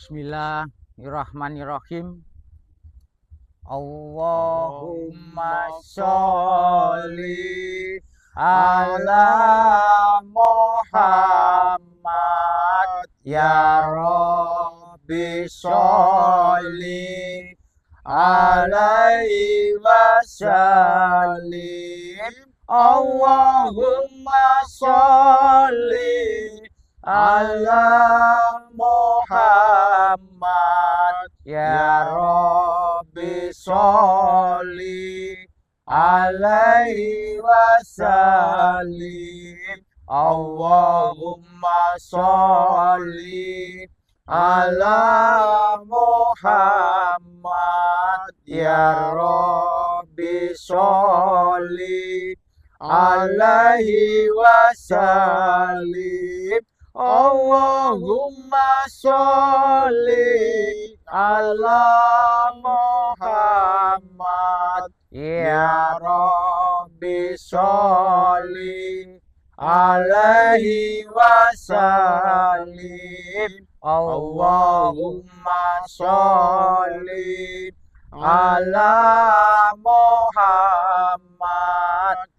Bismillahirrahmanirrahim. Allahumma Allahumma sholli sholli ala Muhammad. Ya Rabbi sholli alaihi wasallim. Allahumma sholli ala Muhammad. Ya Rabbi sholli alaihi wasallim. Allahumma sholli ala Muhammad. Ya Rabbi sholli alaihi wasallim. Allahumma sholli ala Muhammad. Ya Rabbi sholli alaihi wasallim. Allahumma sholli ala Muhammad.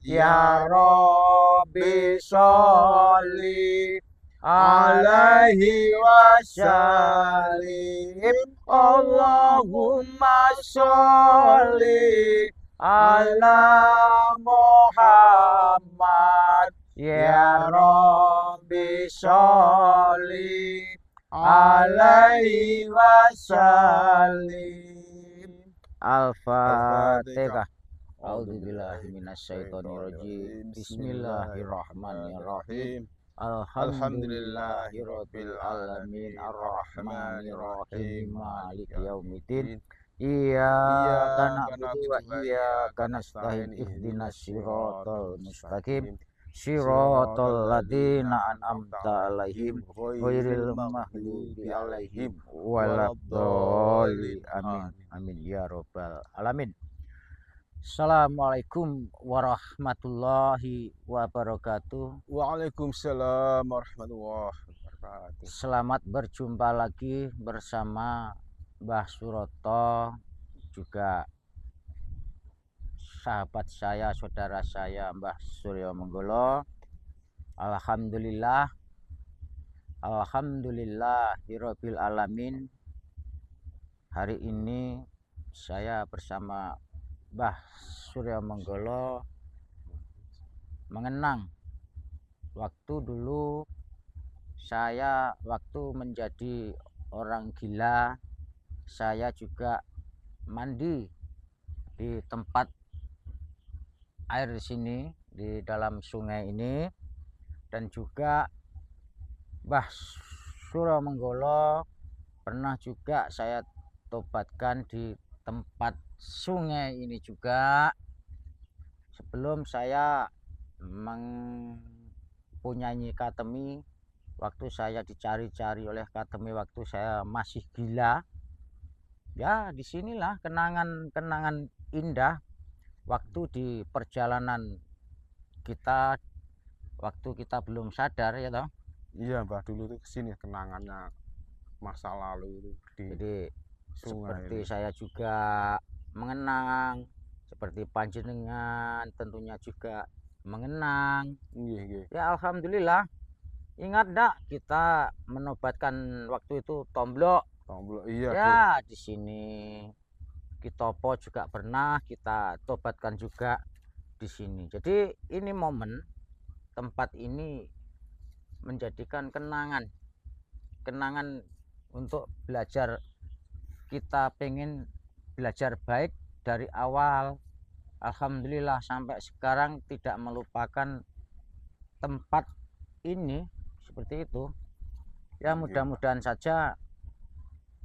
Ya Rabbi sholli alaihi wasallim. Allahumma sholli ala Muhammad. Ya Rabbi sholli alaihi wasallim. Al-Fatihah. A'udzubillahi minasyaitonirrajim. Bismillahirrahmanirrahim. Alhamdulillahirabbil alamin arrahmanir rahim maliki yaumiddin. Iyyaka na'budu wa iyyaka nasta'in ihdinas siratal mustaqim siratal ladzina an'amta 'alaihim ghairil maghdubi 'alaihim waladdallin. Amin amin ya rabbal alamin. Assalamualaikum warahmatullahi wabarakatuh. Waalaikumsalam warahmatullahi wabarakatuh. Selamat berjumpa lagi bersama Mbah Suroto, juga sahabat saya, saudara saya Mbah Suryo Menggolo. Alhamdulillahirabbil alamin. Hari ini saya bersama Mbah Suryo Menggolo mengenang waktu dulu saya waktu menjadi orang gila. Saya juga mandi di tempat air di sini, di dalam sungai ini, dan juga Mbah Suryo Menggolo pernah juga saya tobatkan di tempat sungai ini juga sebelum saya mempunyai katemi. Waktu saya dicari-cari oleh katemi waktu saya masih gila. Ya, disinilah kenangan-kenangan indah waktu di perjalanan kita, waktu kita belum sadar, ya toh. Iya, Mbah, dulu tuh kesini kenangannya masa lalu itu di Jadi sungai seperti ini. saya juga mengenang, seperti panjenengan tentunya juga mengenang. Iya. Ya alhamdulillah. Ingat enggak kita menobatkan waktu itu Tomblok? Iya, Ya, di sini Kitopo juga pernah kita tobatkan juga di sini. Jadi ini momen, tempat ini menjadikan kenangan untuk belajar. Kita pengen belajar baik dari awal. Alhamdulillah sampai sekarang tidak melupakan tempat ini, seperti itu. Ya, mudah-mudahan saja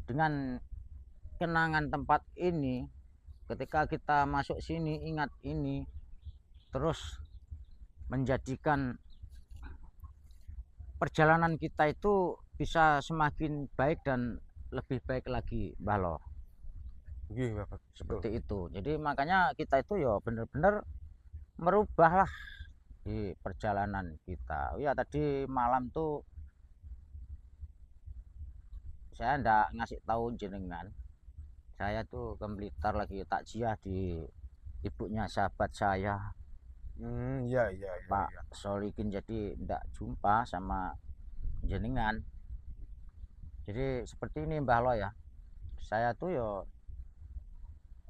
dengan kenangan tempat ini, ketika kita masuk sini ingat ini, terus menjadikan perjalanan kita itu bisa semakin baik dan lebih baik lagi, Mbah Lo. Iya, Bapak. Seperti itu. Jadi makanya kita itu ya benar-benar merubahlah di perjalanan kita. Ya tadi malam tuh saya ndak ngasih tahu jenengan. Saya tuh ke Blitar lagi takziah di ibunya sahabat saya, Iya iya iya Pak iya. Solikin, jadi ndak jumpa sama jenengan. Jadi seperti ini Mbah Lo ya. Saya tuh yo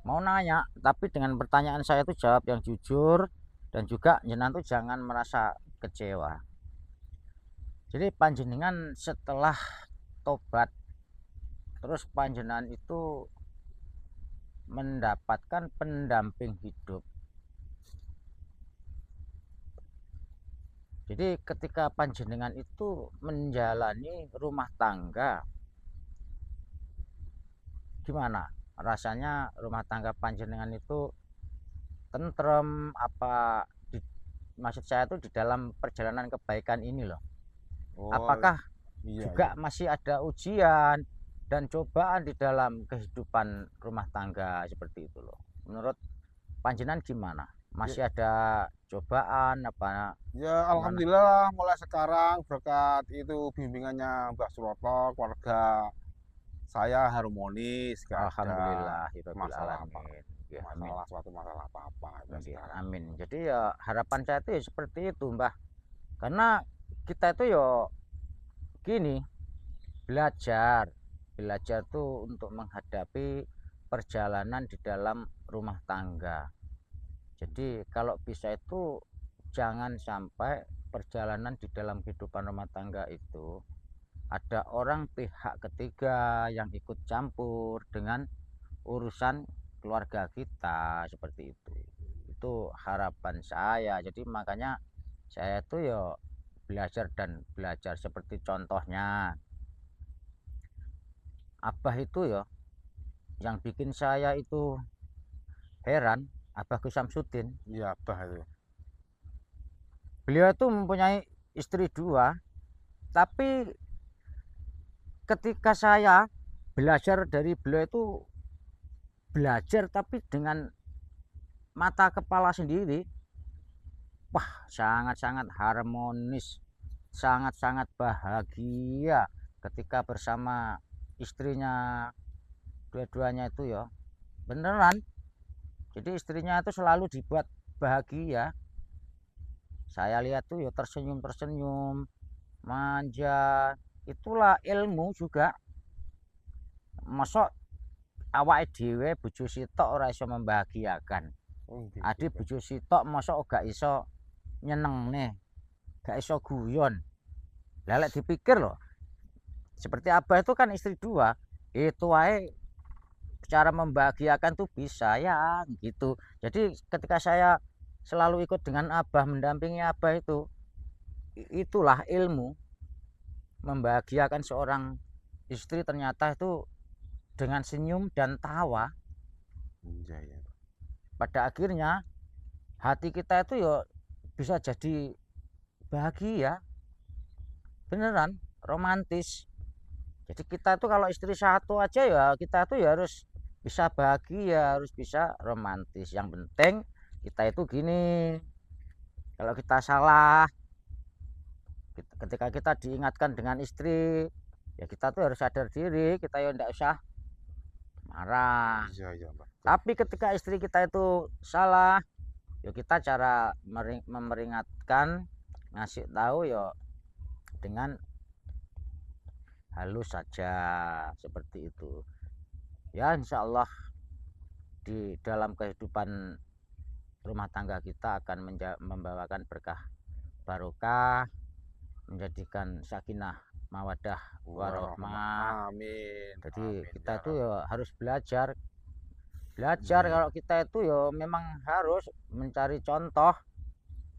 mau nanya, tapi dengan pertanyaan saya tuh jawab yang jujur dan juga jenengan tuh jangan merasa kecewa. Jadi panjenengan setelah tobat terus panjenengan itu mendapatkan pendamping hidup. Jadi ketika panjenengan itu menjalani rumah tangga, gimana rasanya rumah tangga panjenengan itu tentrem apa maksud saya tuh di dalam perjalanan kebaikan ini loh. Oh Apakah iya iya. juga masih ada ujian dan cobaan di dalam kehidupan rumah tangga seperti itu loh. Menurut panjenengan gimana? Ya, Masih ada cobaan apa ya gimana? alhamdulillah lah, mulai sekarang berkat itu bimbingannya Mbak Suroto, keluarga saya harmonis, gak ada Alhamdulillahirabbil masalah apa, alamin. Ya, amin. masalah suatu masalah apa-apa ya Nggih, sekarang. amin. Jadi ya harapan saya itu ya seperti itu, Mbah. Karena kita itu ya gini, belajar. Belajar tuh untuk menghadapi perjalanan di dalam rumah tangga. Jadi kalau bisa itu jangan sampai perjalanan di dalam kehidupan rumah tangga itu ada orang pihak ketiga yang ikut campur dengan urusan keluarga kita seperti itu harapan saya. Jadi makanya saya tuh ya belajar dan belajar seperti contohnya Abah itu ya yang bikin saya itu heran. Abah Gus Samsudin, Iya bah itu. beliau itu mempunyai istri dua, tapi ketika saya belajar dari beliau itu belajar tapi dengan mata kepala sendiri, wah sangat-sangat harmonis, sangat-sangat bahagia ketika bersama istrinya dua-duanya itu ya beneran. Jadi istrinya itu selalu dibuat bahagia. Saya lihat tuh ya tersenyum-tersenyum, manja. Itulah ilmu juga. Masuk awake dhewe bojo sitok ora iso membahagiakan. Oh gitu Ade bah. bojo sitok mosok gak iso nyenengne, gak iso guyon. Lah lek dipikir loh, seperti Abah itu kan istri dua, itu wae cara membahagiakan tuh bisa ya gitu. Jadi ketika saya selalu ikut dengan Abah, mendampingi Abah itu, itulah ilmu membahagiakan seorang istri ternyata itu dengan senyum dan tawa. Iya iya. Pada akhirnya hati kita itu ya bisa jadi bahagia, beneran romantis. Jadi kita tuh kalau istri satu aja ya kita tuh ya harus bisa bahagia, harus bisa romantis. Yang penting kita itu gini, kalau kita salah, ketika kita diingatkan dengan istri, ya kita tuh harus sadar diri, kita ya ndak usah marah. Iya iya bah. Tapi ketika istri kita itu salah, ya kita cara memperingatkan, ngasih tahu ya dengan halus saja seperti itu. Ya insya Allah di dalam kehidupan rumah tangga kita akan membawakan berkah barokah, menjadikan sakinah mawadah warohmah. Amin. Jadi Amin ya kita itu Rabb. ya harus belajar Iya. kalau kita itu ya memang harus mencari contoh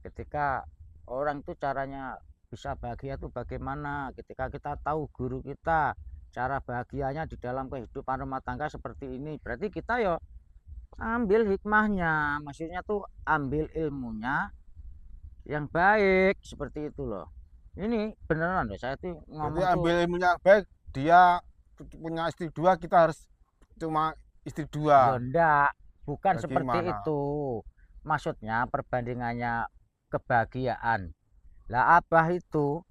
ketika orang itu caranya bisa bahagia itu bagaimana, ketika kita tahu guru kita cara bahagianya di dalam kehidupan rumah tangga seperti ini, berarti kita ya ambil hikmahnya, maksudnya tuh ambil ilmunya yang baik seperti itu loh. Ini beneran loh, saya tuh Berarti ngomong tuh ambil ilmunya baik, dia punya istri dua, kita harus cuma istri ya dua. ndak, bukan seperti Bagaimana? itu. Maksudnya perbandingannya kebahagiaan. Lah Abah itu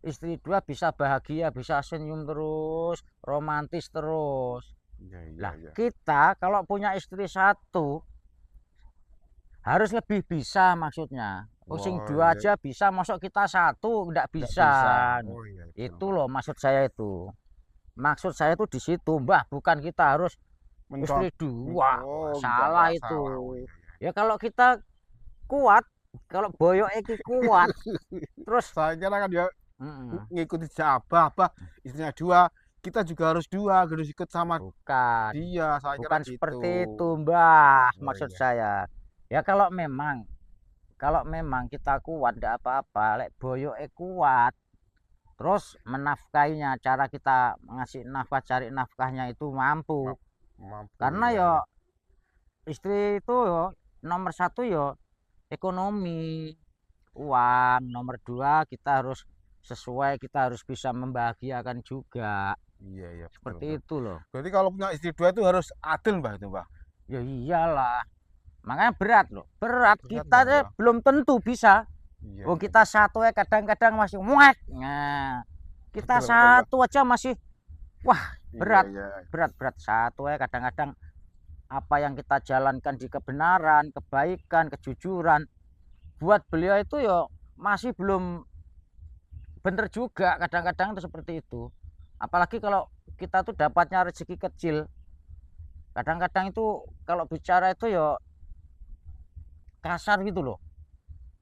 istri dua bisa bahagia, bisa senyum terus, romantis terus. Iya, iya, Lah iya. kita kalau punya istri satu harus lebih bisa maksudnya. Sing Oh, dua iya, aja bisa, masuk kita satu nggak nggak bisa. bisa. Nah, Oh iya, betul, itu Mbah. loh maksud saya itu. Maksud saya itu di situ, Mbah, bukan kita harus Mencon istri dua. Wah, oh, salah nggak itu. salah. Oh iya, iya. Ya kalau kita kuat, kalau boyok iki kuat, terus Saya kira kan dia mm-mm, ngikuti Abah, istrinya dua, kita juga harus ikut sama bukan. dia. Saya kira Bukan gitu. seperti itu, Mbah, Oh maksud iya. saya. Ya kalau memang kita kuat ndak apa-apa, lek boyoke kuat, terus menafkahinya, cara kita ngasih nafkah, cari nafkahnya itu mampu. Ma- Mampu, Karena iya, ya iya. istri itu yo nomor satu yo ekonomi, uang. Nomor dua kita harus sesuai, kita harus bisa membahagiakan juga. Iya, iya, betul, betul. Seperti itu loh. Berarti kalau punya istri dua itu harus adil, Mbah, itu, Mbah. Ya iyalah. Makanya berat loh. Berat Berat, kita Mbah, deh ya. belum tentu bisa. Iya, Oh iya, kita satu ya kadang-kadang masih muek. Nah, kita betul, betul, Mbah. satu aja masih wah Iya, berat, iya. berat satu ya kadang-kadang apa yang kita jalankan di kebenaran, kebaikan, kejujuran buat beliau itu ya masih belum bener juga kadang-kadang itu seperti itu. Apalagi kalau kita tuh dapatnya rezeki kecil. Kadang-kadang itu kalau bicara itu ya kasar gitu loh.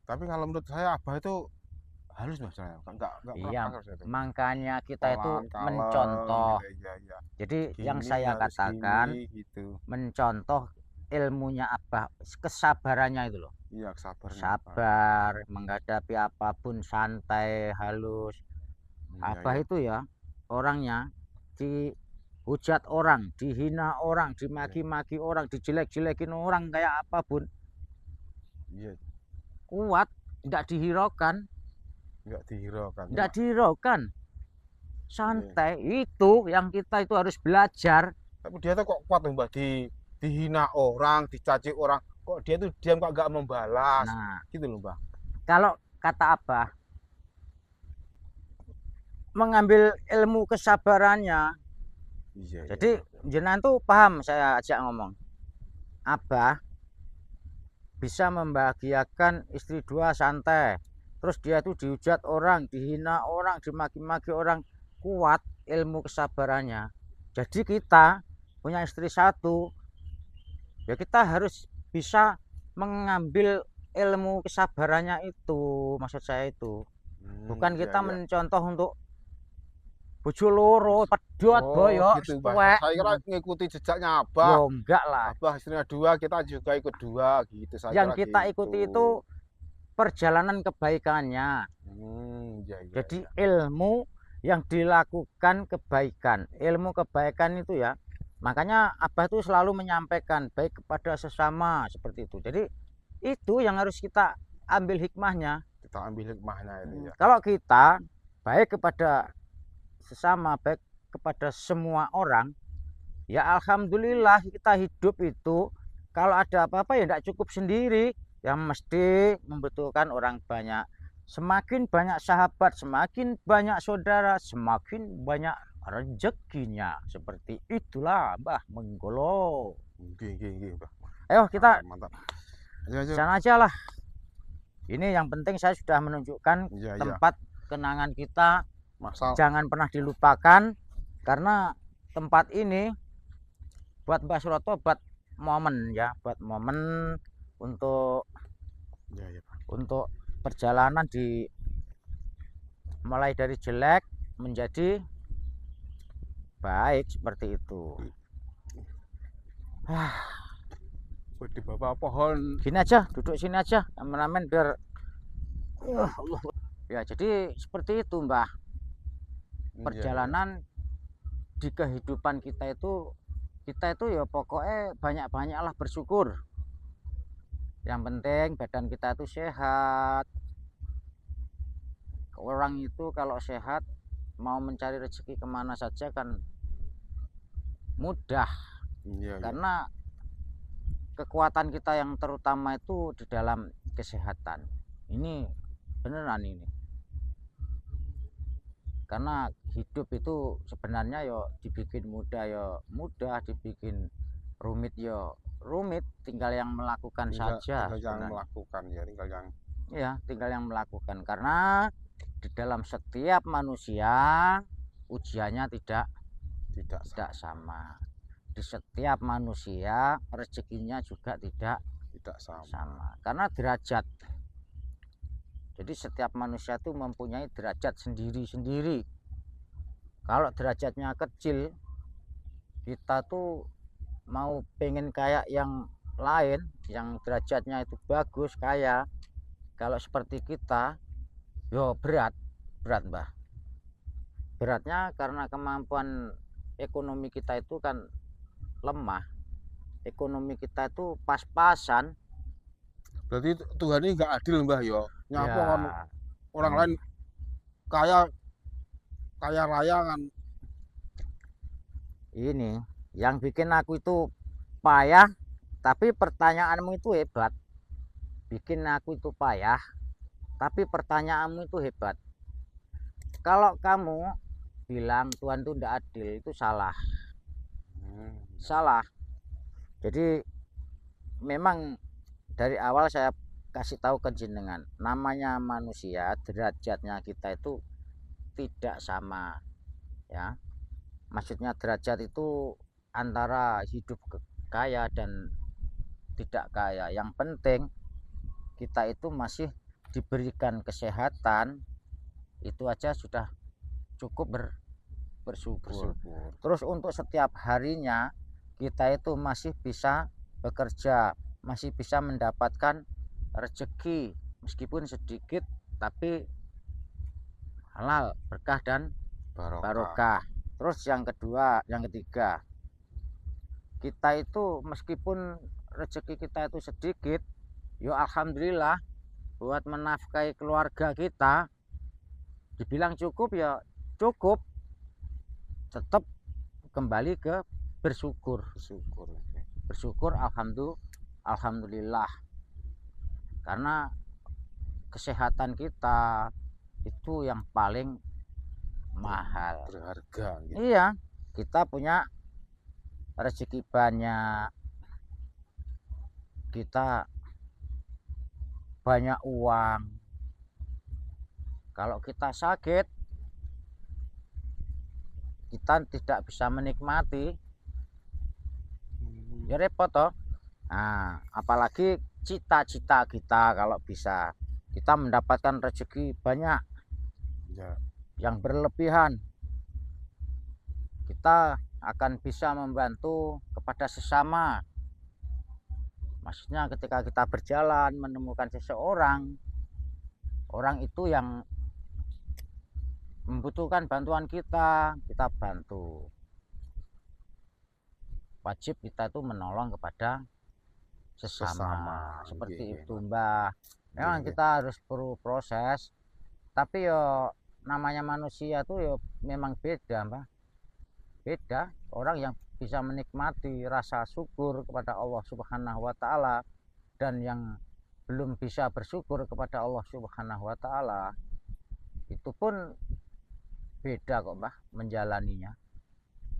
Tapi kalau menurut saya Abah itu halus, Mbah, saya. Nggak pernah Iya, kasar saya itu. makanya kita itu Pelan, kalem, mencontoh. gitu. Iya, iya. Jadi yang Gini saya harus gini, katakan gitu. mencontoh ilmunya Abah, kesabarannya itu loh. Iya, sabarnya, Abah. Sabar, menghadapi apapun santai, halus. Iya, Abah iya. itu ya orangnya dihujat orang, dihina orang, Iya, dimaki-maki orang, dijelek-jelekin orang kayak apapun, iya. kuat, tidak dihiraukan, Nggak dihiraukan, tidak Mbah. dihiraukan, Iya. santai. Itu yang kita itu harus belajar. Tapi dia tuh kok kuat tuh, Mbah, dihina orang, dicaci orang. Kok dia tuh diam, kok nggak membalas. Nah, Gitu loh, Mbah. kalau kata Abah, mengambil ilmu kesabarannya. Iya, iya, Jadi iya. jenengan tuh paham saya ajak ngomong. Abah bisa membahagiakan istri dua santai. Terus dia tuh dihujat orang, dihina orang, dimaki-maki orang, kuat ilmu kesabarannya. Jadi kita punya istri satu, ya kita harus bisa mengambil ilmu kesabarannya itu, maksud saya itu. Bukan Iya, kita iya. mencontoh untuk bojo loro, pedot, Oh, boyok, gitu, Mbah. tuwek. Saya kira ngikuti jejaknya Abah. Yo enggak lah. Abah istrinya dua, kita juga ikut dua, gitu. Saya kira Yang kita gitu. ikuti itu perjalanan kebaikannya. Iya, iya, Jadi iya. ilmu yang dilakukan kebaikan. Ilmu kebaikan itu ya. Makanya Abah itu selalu menyampaikan baik kepada sesama seperti itu. Jadi itu yang harus kita ambil hikmahnya. Kita ambil hikmahnya itu ya. Kalau kita baik kepada sesama, baik kepada semua orang, ya alhamdulillah kita hidup itu kalau ada apa-apa ya tidak cukup sendiri, yang mesti membutuhkan orang banyak. Semakin banyak sahabat, semakin banyak saudara, semakin banyak rezekinya. Seperti itulah Mbah Menggolo. Gini, Mbah. Ayo kita Mantap. Ayo. sana aja lah. Ini yang penting saya sudah menunjukkan Iya, iya. tempat kenangan kita. Masal. Jangan pernah dilupakan karena tempat ini buat Mbak Suroto buat momen ya, buat momen untuk Iya, iya. untuk perjalanan mulai dari jelek menjadi baik seperti itu. Di bawah pohon. Gini aja, duduk sini aja, aman-aman biar Allah. Ya, jadi seperti itu, Mbah. Iya, Perjalanan di kehidupan kita itu ya pokoknya banyak-banyaklah bersyukur. Yang penting badan kita itu sehat. Orang itu kalau sehat mau mencari rezeki kemana saja kan mudah. Iya, iya. Karena kekuatan kita yang terutama itu di dalam kesehatan. Ini beneran ini. Karena hidup itu sebenarnya yo dibikin mudah yo mudah, dibikin rumit yo rumit, tinggal yang melakukan saja tinggal yang sebenarnya. melakukan ya, tinggal yang Ya, tinggal yang melakukan. Karena di dalam setiap manusia ujiannya tidak sama. Di setiap manusia rezekinya juga tidak tidak sama. sama. Karena derajat. Jadi setiap manusia itu mempunyai derajat sendiri-sendiri. Kalau derajatnya kecil, kita tuh mau pengen kayak yang lain, yang derajatnya itu bagus, kaya. Kalau seperti kita, yo berat Mbah. Beratnya karena kemampuan ekonomi kita itu kan lemah. Ekonomi kita itu pas-pasan. Berarti Tuhan ini nggak adil Mbah yo. Nyapa kan Ya, orang lain kaya raya kan. ini yang bikin aku itu payah, tapi pertanyaanmu itu hebat. Bikin aku itu payah, tapi pertanyaanmu itu hebat. Kalau kamu bilang Tuhan itu tidak adil, itu salah. Salah. Jadi memang dari awal saya kasih tahu ke jenengan, namanya manusia, derajatnya kita itu tidak sama, ya. Maksudnya derajat itu antara hidup kaya dan tidak kaya. Yang penting kita itu masih diberikan kesehatan, itu aja sudah cukup bersyukur. Terus untuk setiap harinya kita itu masih bisa bekerja, masih bisa mendapatkan rezeki meskipun sedikit tapi halal, berkah dan barokah. Terus yang ketiga, kita itu meskipun rezeki kita itu sedikit, yo alhamdulillah buat menafkahi keluarga kita. Dibilang cukup ya cukup, tetap kembali ke bersyukur. Alhamdulillah, karena kesehatan kita itu yang paling mahal, berharga gitu. Iya, kita punya rezeki banyak, kita banyak uang. Kalau kita sakit, kita tidak bisa menikmati, ya repot toh. Nah, apalagi cita-cita kita kalau bisa kita mendapatkan rezeki banyak ya, yang berlebihan, kita akan bisa membantu kepada sesama. Maksudnya ketika kita berjalan menemukan seseorang, orang itu yang membutuhkan bantuan kita bantu. Wajib kita itu menolong kepada sesama. Seperti itu Mbah. Memang kita harus perlu proses, tapi yo namanya manusia tuh yo memang beda Mbah. Beda orang yang bisa menikmati rasa syukur kepada Allah Subhanahu wa taala dan yang belum bisa bersyukur kepada Allah Subhanahu wa taala, itu pun beda kok Mbah menjalaninya.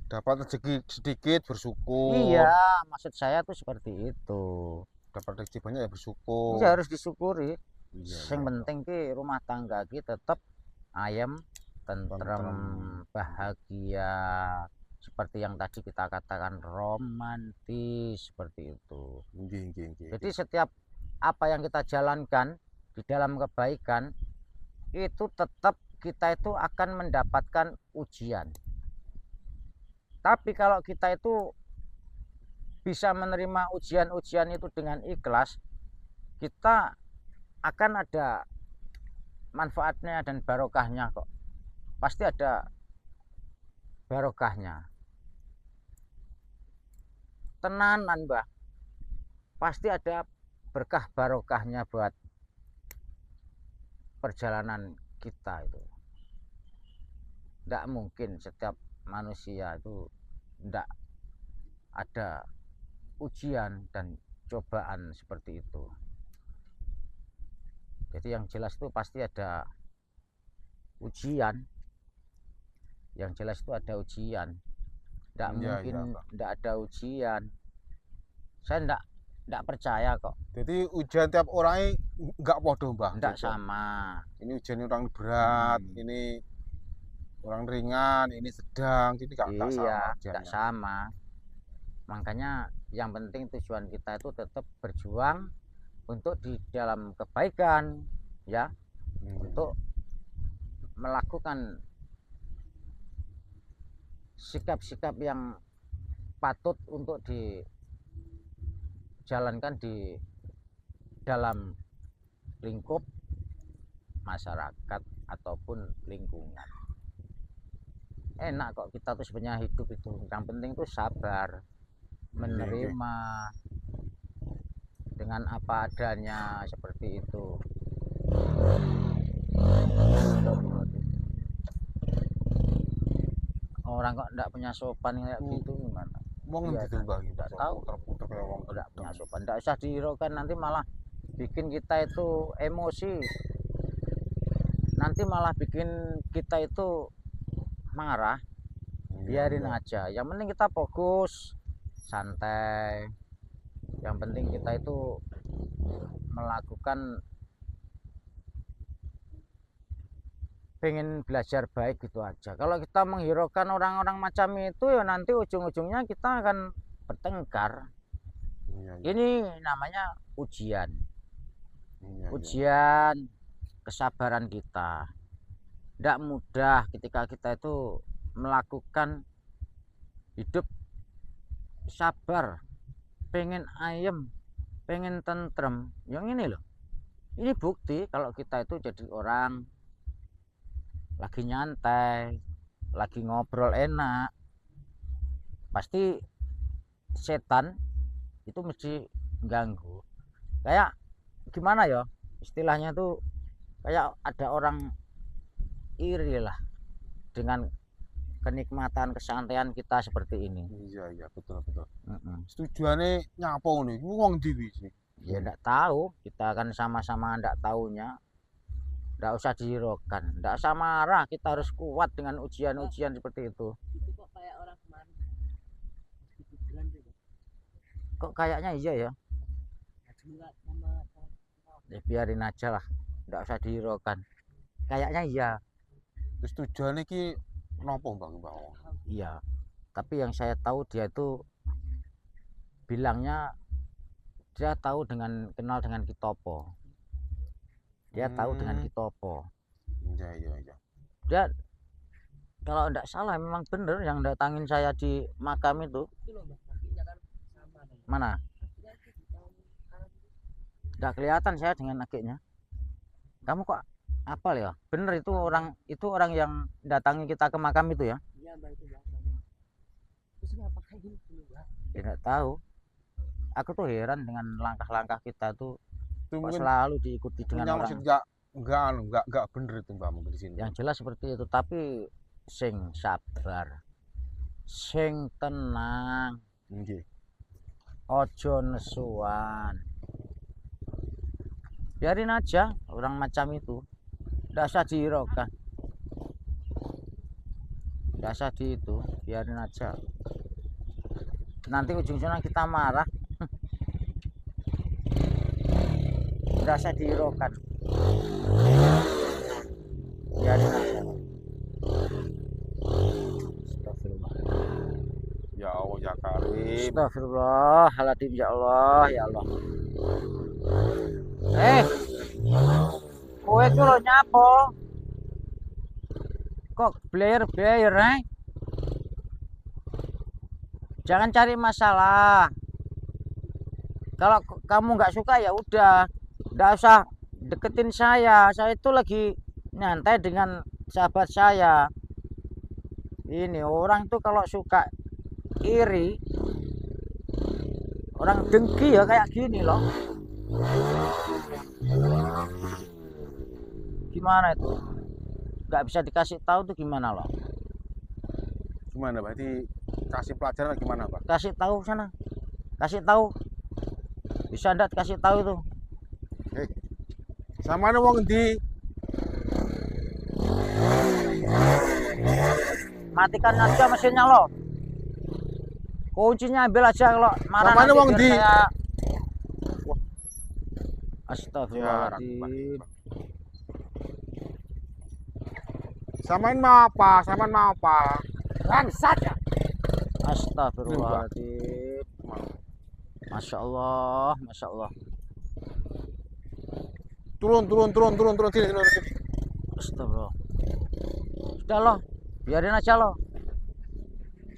Dapat rezeki sedikit bersyukur. Iya, maksud saya tuh seperti itu. Dapat rezeki banyak ya bersyukur. Iya, harus disyukuri. Iya, Yang penting ki rumah tangga kita tetap ayem, tentrem, bahagia, seperti yang tadi kita katakan romantis, seperti itu. Jadi setiap apa yang kita jalankan di dalam kebaikan itu tetap kita itu akan mendapatkan ujian. Tapi kalau kita itu bisa menerima ujian-ujian itu dengan ikhlas, kita akan ada manfaatnya dan barokahnya kok. Pasti ada barokahnya. Tenanan Mbah. Pasti ada berkah barokahnya buat perjalanan kita itu. Tidak mungkin setiap manusia itu tidak ada ujian dan cobaan seperti itu. Jadi yang jelas itu pasti ada ujian, Yang jelas itu ada ujian. Tidak Iya, mungkin iya, Pak. tidak ada ujian. Saya tidak percaya kok. Jadi ujian tiap orang nggak podo, Mbah. Tidak Gitu. sama. Ini ujian orang berat, ini orang ringan, ini sedang, jadi nggak Iya, sama tidak ujiannya. sama. Makanya yang penting tujuan kita itu tetap berjuang untuk di dalam kebaikan, ya, untuk melakukan sikap-sikap yang patut untuk dijalankan di dalam lingkup masyarakat ataupun lingkungan. Enak kok kita tuh sebenarnya hidup itu. Yang penting tuh sabar, menerima dengan apa adanya seperti itu. Orang kok enggak punya sopan kayak gitu gimana? Wong Iya, gitu, Mbah. nggak tahu. Puter-puter kayak wong Enggak punya sopan. Enggak usah dihiraukan, nanti malah bikin kita itu emosi. Nanti malah bikin kita itu marah. Biarin aja. Yang penting kita fokus, santai. Yang penting kita itu melakukan pengen belajar baik gitu aja. Kalau kita menghiraukan orang-orang macam itu ya nanti ujung-ujungnya kita akan bertengkar. Ini namanya ujian. Ujian kesabaran kita. Tidak mudah ketika kita itu melakukan hidup sabar, pengen ayem, pengen tentrem. Yang ini loh. Ini bukti kalau kita itu jadi orang lagi nyantai, lagi ngobrol enak, pasti setan itu mesti ganggu. Kayak gimana ya istilahnya tuh, kayak ada orang iri lah dengan kenikmatan kesantaian kita seperti ini. Iya, betul. Tujuannya nyapa nih, wong ndi sih? Ya enggak tahu, kita kan sama-sama enggak tahunya. Enggak usah dihiraukan, enggak usah marah, kita harus kuat dengan ujian-ujian seperti itu. Itu kok kayak orang kemarin. Kok kayaknya iya ya? Ya biarin aja lah, enggak usah dihiraukan. Kayaknya iya. Terus tujuannya ki nopo Bang? Iya. Tapi yang saya tahu dia itu bilangnya dia tahu kenal dengan Kitopo. Dia tahu dengan Kitopo. Iya. Dia kalau enggak salah memang bener yang datangin saya di makam itu. Mana? Enggak kelihatan saya dengan akiknya. Kamu kok apal ya? Bener itu orang yang datangi kita ke makam itu ya? Iya, Mbak, itu Mbak. Terus ngapa kayak gini, Mbak? Ya, enggak tahu. Aku tuh heran dengan langkah-langkah kita tuh Itu kok mungkin selalu diikuti dengan orang. maksud enggak bener itu Mbak mungkin di sini. Yang jelas seperti itu, tapi sing sabar, sing tenang, Nggih. ojo nesuan. Biarin aja orang macam itu, nggak usah dihiraukan, nggak usah biarin aja. Nanti ujung-ujungnya kita marah, nggak usah dihiraukan, biarin aja. Ya Allah ya Karim. Astagfirullahaladzim, ya Allah, ya Allah. Kowe itu lo nyapo? Kok blair, Jangan cari masalah. Kalau kamu nggak suka ya udah, nggak usah deketin saya. Saya itu lagi nyantai dengan sahabat saya. Ini orang tuh kalau suka iri, orang dengki ya kayak gini loh. Gimana itu? Nggak bisa dikasih tahu tuh gimana loh? Gimana berarti kasih pelajaran gimana Pak? Kasih tahu sana, kasih tahu. Bisa ndak kasih tahu itu? Sama nih wong ndi? matikan aja mesinnya lo. Kuncinya ambil aja kalau marah Samane nanti wong biar di- saya. Wah. Astagfirullahaladzim. Samain mau apa? Samain mau apa? Bangsat ya. Astagfirullahaladzim. Masya Allah, Masya Allah. Turun sini. Astagfirullah. Sudah loh, biarin aja loh.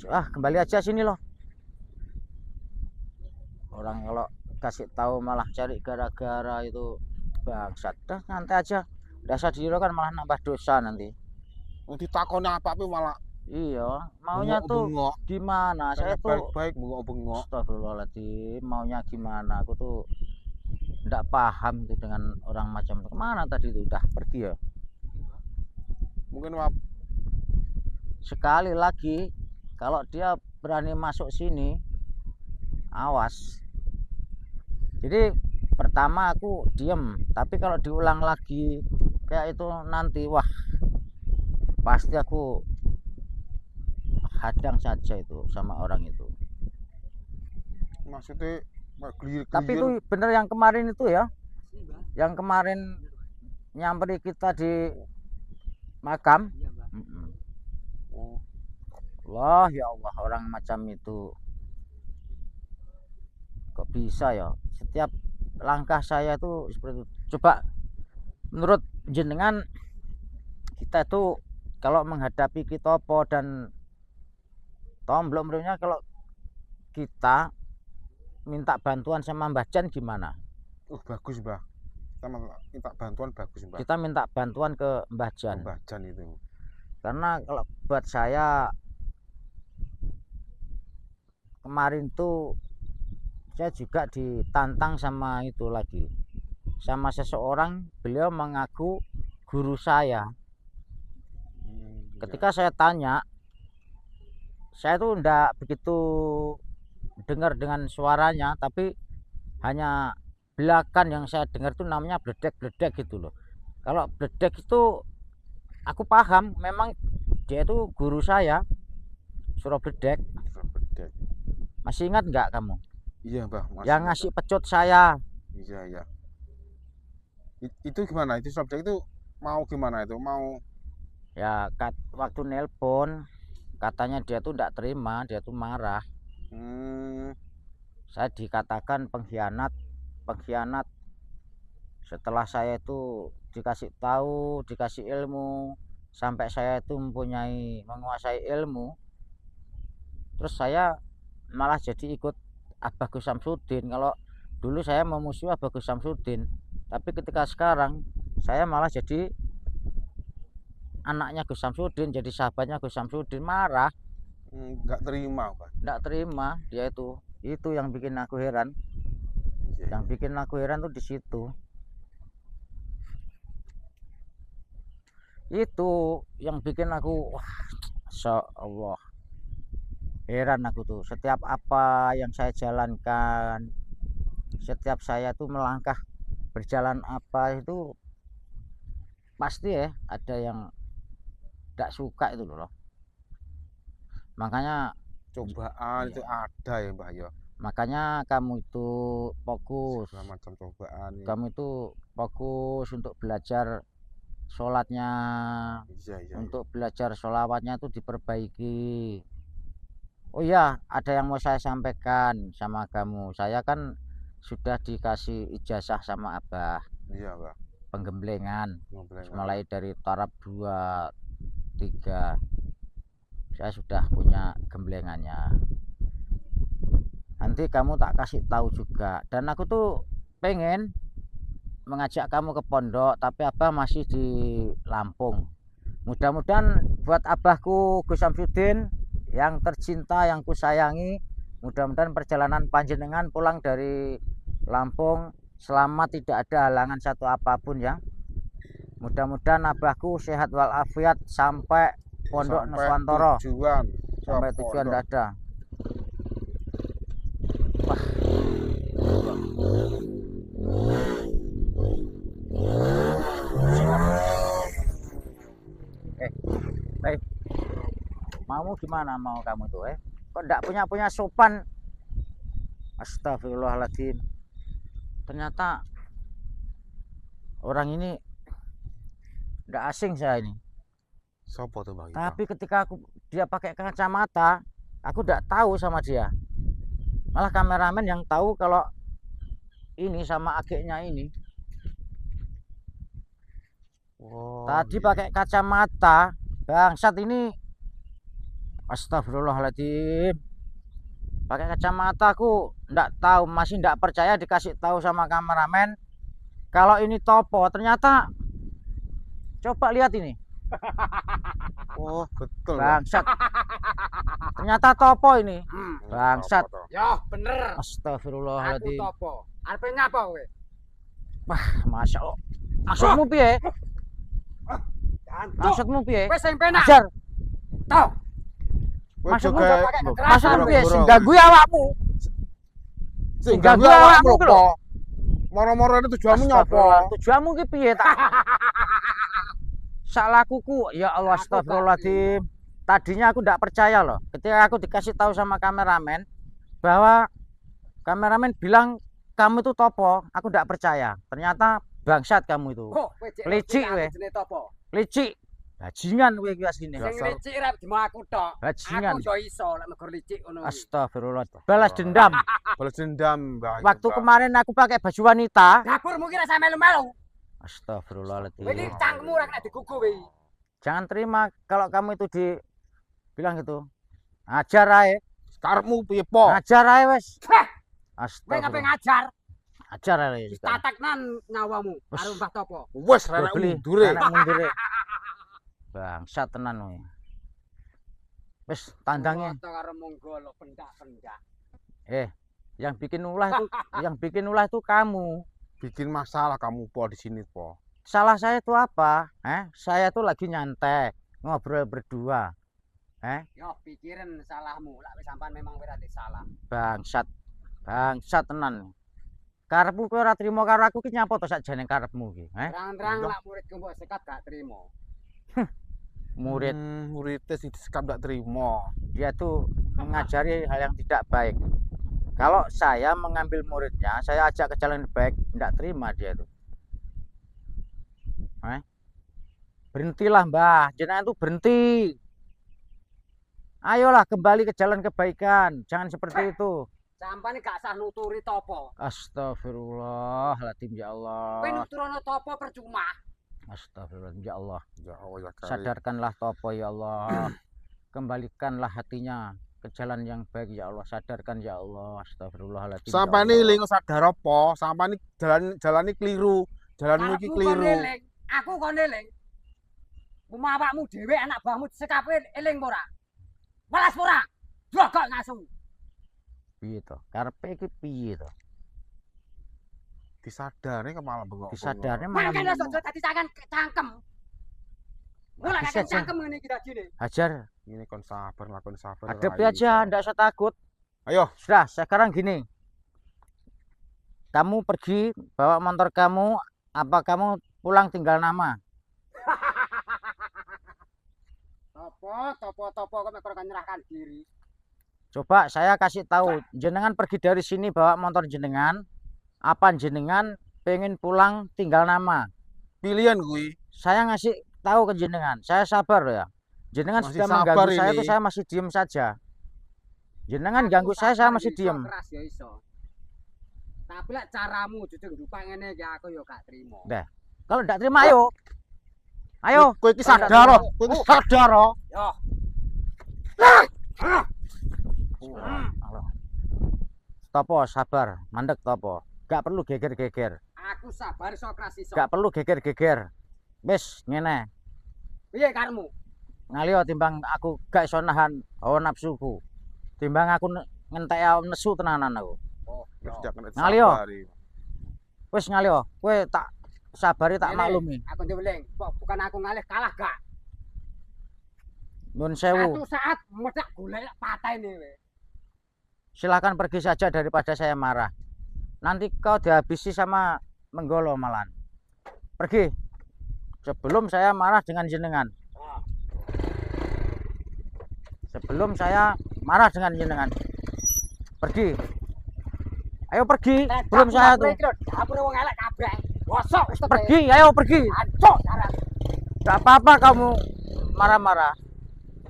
Kembali aja sini loh. Orang kalau kasih tahu malah cari gara-gara itu bangsat. Dah santai aja. Dasar diri kan malah nambah dosa nanti. Wong ditakoni apa-apa malah Iya, maunya tuh bengok. gimana? Saya tuh baik-baik bengok. Astagfirullahaladzim, maunya gimana? Aku tuh enggak paham tuh dengan orang macam itu. Kemana tadi itu? Udah pergi ya? Mungkin Sekali lagi, kalau dia berani masuk sini, awas. Jadi pertama aku diem, tapi kalau diulang lagi kayak itu nanti, wah, pasti aku hadang saja itu sama orang itu. maksudnya Tapi itu bener yang kemarin itu ya, yang kemarin nyamperi kita di makam. Iya, Mbak. Oh, Allah ya Allah, orang macam itu kok bisa ya? Setiap langkah saya itu seperti itu. Coba menurut jenengan, kita itu kalau menghadapi Kitopo dan Tomblok-nya, kalau kita minta bantuan sama Mbah Jan gimana? bagus Mbah. Kita minta bantuan bagus Mbah. Kita minta bantuan ke Mbah Jan. Mbah Jan itu. Karena kalau buat saya kemarin tuh saya juga ditantang sama itu lagi, sama seseorang. Beliau mengaku guru saya. Ketika saya tanya, saya tuh enggak begitu dengar dengan suaranya, tapi hanya belakan yang saya dengar itu namanya bledek-bledek gitu loh. Kalau bledek itu aku paham, memang dia itu guru saya, suruh bledek. Masih ingat nggak kamu? Iya Mbah. Yang ngasih pecut saya. Iya. Itu gimana? Itu subjek itu mau gimana itu? Mau Ya waktu nelpon katanya dia tuh enggak terima, dia tuh marah. Saya dikatakan pengkhianat. Setelah saya itu dikasih tahu, dikasih ilmu, sampai saya itu menguasai ilmu, terus saya malah jadi ikut Abah Gus Samsudin. Kalau dulu saya memusuhi Abah Gus Samsudin, tapi ketika sekarang saya malah jadi anaknya Gus Samsudin, jadi sahabatnya Gus Samsudin. Marah, nggak terima Pak. nggak terima dia itu yang bikin aku heran. Iya. Yang bikin aku heran tuh di situ. Itu yang bikin aku, wah, Masya Allah, heran aku tuh. Setiap apa yang saya jalankan, setiap saya tuh melangkah, berjalan apa itu, pasti ya ada yang tidak suka itu loh. Makanya Cobaan Iya. itu ada ya Mbah ya. makanya kamu itu fokus. Segala macam cobaan. Kamu itu fokus untuk belajar sholatnya, Iya. untuk belajar sholawatnya itu diperbaiki. Oh iya, ada yang mau saya sampaikan sama kamu. Saya kan sudah dikasih ijazah sama Abah, Iya Mbah. penggemblengan, Ngobrol. mulai dari taraf 2, 3. Saya sudah punya gemblengannya. Nanti kamu tak kasih tahu juga. Dan aku tuh pengen mengajak kamu ke pondok, tapi Abah masih di Lampung. Mudah-mudahan buat abahku Gus Samsudin yang tercinta, yang ku sayangi, mudah-mudahan perjalanan panjenengan pulang dari Lampung selamat, tidak ada halangan satu apapun ya. Mudah-mudahan abahku sehat walafiat sampai pondok Nuswantoro, Tujuan. sampai tujuan tidak ada. Wah. Maumu gimana mau kamu tuh kok enggak punya sopan. Astagfirullahaladzim. Ternyata orang ini enggak asing saya ini. Sopo tuh Bang? Tapi ketika dia pakai kacamata, aku enggak tahu sama dia. Malah kameramen yang tahu kalau ini sama adiknya ini. Oh, Tadi iya. pakai kacamata, bangsat ini. Astagfirullahaladzim. Pakai kacamata aku enggak tahu, masih enggak percaya dikasih tahu sama kameramen kalau ini topo. Ternyata coba lihat ini. Oh, betul. Bang. Bangsat. Ternyata topo ini. Bangsat. Apa tuh? Ya bener. Aku Astagfirullahaladzim. topo. Arep ngapa kowe? Wah, Masya Allah. Maksudmu piye? Maksudmu piye? Wis sing penak. Ajar. Toh. Kowe Maksudmu juga pakai lho, kekerasan, Maksudmu piye? boro-boro. Sing ganggu awakmu. Sing ganggu ganggu awakmu awakmu lho. lho. Moro-moro itu tujuanmu nyopo? Astagfirullah. Tujuanmu ki piye tak? Salahkuku, ya Allah, Aku astagfirullahaladzim. Tadinya aku tidak percaya loh. Ketika aku dikasih tahu sama kameramen bahwa kameramen bilang kamu itu topo, aku tidak percaya. Ternyata bangsat kamu itu. Kok kowe cek Licik, aku we. jenenge topo? Licik. Bajingan kowe iki asline. Sing Dasar. licik rep demo aku tok. Bajingan. Aku yo iso lek megor licik ngono. Astagfirullah. Balas dendam. Balas dendam, Bang. Waktu kemarin aku pakai baju wanita. Dapurmu ki rasa melu-melu. Astagfirullahaladzim. Kowe iki cangkemmu ora kena digugu kowe. Jangan terima kalau kamu itu dibilang gitu. Ajar ae. Karepmu piye, Po? Ajar ae wes. Kowe ngapain Astagfirullah. ngajar? Ajar ae. Tataknan nyawamu Wes. karo Mbah Topo. Wes Gua renek beli mundure. anak mundure. Bangsat tenan kowe. Wes tandangnya. Foto karo monggolo pendak-pendak. Yang bikin ulah itu kamu. Bikin masalah kamu, Po, di sini, Po. Salah saya itu apa? Saya tuh lagi nyantai, ngobrol berdua. Yo pikirin salahmu. Lek wis sampean memang berarti salah. Bangsat. Bangsat tenan. Karepmu kowe ora trimo karo aku ki nyapa to sakjane karepmu ki, Terang-terang lek muridku mbok sekat gak trimo. Murid Muridnya sing disekap ndak terima. dia tuh mengajari hal yang tidak baik. Kalau saya mengambil muridnya, saya ajak ke jalan yang baik, tidak terima dia itu. Berhentilah Mbah, jenengan tuh berhenti. Ayolah kembali ke jalan kebaikan, jangan seperti itu. Sampeyan gak sah nuturi Topo. Astagfirullahaladzim ya Allah. Kowe nuturono Topo percuma. Astagfirullahaladzim ya Allah. Ya Allah ya kali. Sadarkanlah Topo ya Allah. Kembalikanlah hatinya ke jalan yang baik ya Allah. Sadarkan ya Allah. Astagfirullahaladzim. Sampai ini lingo sadar apa? Sampai ini jalan ini keliru. Jalanmu iki keliru. Aku kon eling. Buma awakmu dhewe anak buahmu sekape eling ora? Welas ora? Jogok ngasu. Piye to? Karepe iki piye to? Disadari kepala bengok. Disadarnya Malah malah kan dadi cangkem. Mulai Bisa, kan cangkem ngene iki tadi. hajar. Ini kon sabar, lakon sabar. Hadapi aja, ndak usah takut. Ayo. Sudah, sekarang gini. Kamu pergi bawa motor kamu, apa kamu pulang tinggal nama? Topo kok mek ora nyerahkan diri. Coba saya kasih tahu, jenengan pergi dari sini bawa motor jenengan, apa jenengan pengen pulang tinggal nama? Pilihan gue. Saya ngasih tahu ke jenengan, saya sabar loh ya. Jenengan Masih sudah sabar mengganggu saya ini. itu saya masih diem saja. Jenengan ganggu saya masih diem. Keras ya iso. Tapi lek caramu jujur rupa ngene iki aku yo gak trimo. Kalau tidak terima ayo. Ayo. Kowe iki sadar oh. Kowe iki sadar oh. Yo. Halo. Topo sabar, mandek Topo. Gak perlu geger-geger. Aku sabar iso keras iso. Gak perlu geger-geger. Wis ngene. Piye karemu? Ngalio timbang aku gak iso nahan hawa nafsuku. Timbang aku ngentek nesu tenanan aku. Oh, yo. Ngalio. Wis ngalio, kowe tak sabari tak Ngene, maklumi. Aku ndeweling, bukan aku ngalih kalah gak. Nun sewu. Satu saat medak golek patah ini we. Silahkan pergi saja daripada saya marah. Nanti kau dihabisi sama menggolo malan. Pergi. Sebelum saya marah dengan jenengan. sebelum saya marah dengan jenengan. Pergi. Ayo pergi. Belum saya tuh. Dapur wong elek kabeh. Bosok wis Pergi, ayo pergi. Ancok darat. Enggak apa-apa kamu marah-marah.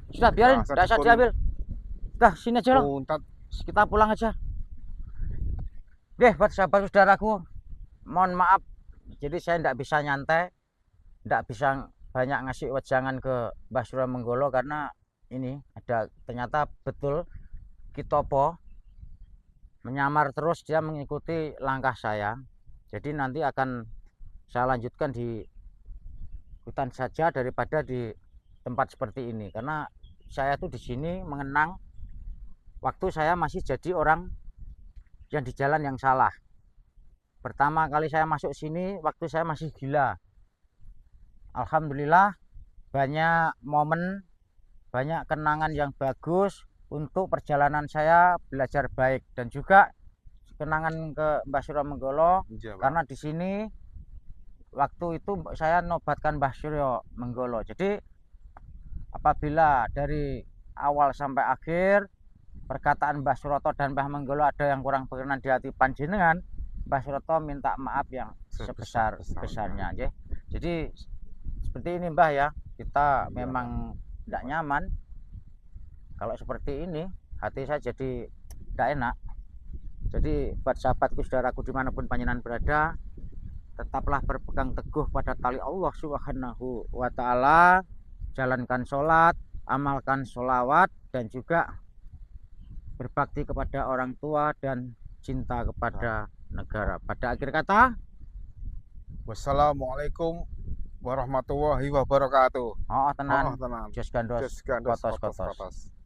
Sudah biarin, Nah, enggak usah pun- diambil. Dah, sini aja loh. Untat Kita pulang aja. Deh, buat saudara-saudaraku, mohon maaf. Jadi saya tidak bisa nyantai, tidak bisa banyak ngasih wejangan ke Mbah Surya Menggolo karena ini ada ternyata betul Kitopo menyamar terus, dia mengikuti langkah saya. Jadi nanti akan saya lanjutkan di hutan saja daripada di tempat seperti ini, karena saya tuh di sini mengenang waktu saya masih jadi orang yang di jalan yang salah. Pertama kali saya masuk sini waktu saya masih gila. Alhamdulillah banyak momen, banyak kenangan yang bagus untuk perjalanan saya belajar baik, dan juga kenangan ke Mbah Surya Menggolo iya, Pak. karena di sini waktu itu saya nobatkan Mbah Surya Menggolo. Jadi apabila dari awal sampai akhir perkataan Mbah Suroto dan Mbah Menggolo ada yang kurang berkenan di hati panjenengan, Mbah Suroto minta maaf yang sebesar-besarnya. Jadi seperti ini Mbah ya, kita memang tidak nyaman kalau seperti ini, hati saya jadi tidak enak. Jadi buat sahabatku, saudaraku dimanapun panjenengan berada, tetaplah berpegang teguh pada tali Allah Subhanahu wa Ta'ala, jalankan sholat, amalkan sholawat, dan juga berbakti kepada orang tua dan cinta kepada negara. Pada akhir kata, Wassalamualaikum warahmatullahi wabarakatuh. oh tenan, Tenan. jos gandos, Just gandos, kotos-kotos. kotos-kotos.